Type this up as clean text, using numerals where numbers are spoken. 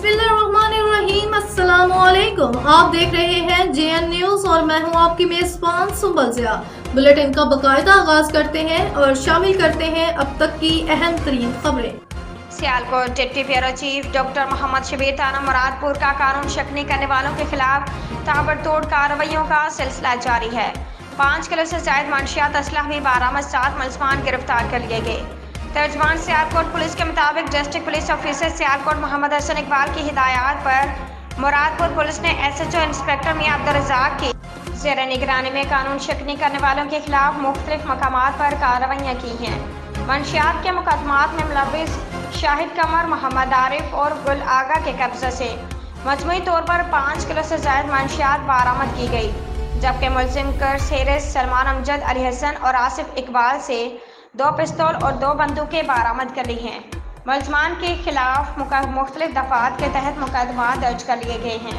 बिस्मिल्लाहिर्रहमानिर्रहीम। अस्सलामुअलैकुम। आप देख रहे हैं JN न्यूज़ और मैं हूं आपकी मेजबान सुंबल ज़िया। बुलेटिन का बाकायदा आगाज करते हैं और शामिल करते हैं अब तक की अहम तरीन खबरें। Sialkot deputy bureau chief doctor Mohammad Shabbir थाना मुरादपुर का कानून शकनी करने वालों के खिलाफ ताबड़तोड़ कार्रवाइयों का सिलसिला जारी है। 5 किलो से ज्यादा मंशियात असलह भी बरामद, 7 मुलजमान गिरफ्तार कर लिए गए। तर्जमान सियालकोट पुलिस के मुताबिक district police officer Sialkot Mohammad Hassan Iqbal की हिदायत पर मुरादपुर पुलिस ने SHO इंस्पेक्टर मियां अब्दुल रज़ाक की ज़ेर निगरानी में कानून शकनी करने वालों के खिलाफ मुख्तलिफ मकामात पर कार्रवाइयाँ की हैं। मंशियात के मुकदमात में मुलविस शाहिद कमर, मोहम्मद आरिफ और गुल आगा के कब्जे से मजमूई तौर पर 5 किलो से ज्यादा मंशियात बरामद की गई, जबकि मुलजिम कर्स हेरिस, सलमान अमजद, अली हसन और आसिफ इकबाल से 2 पिस्तौल और 2 बंदूकें बरामद कर ली हैं। मुलजमान के खिलाफ मुख्तलिफ दफात के तहत मुकदमा दर्ज कर लिए गए हैं।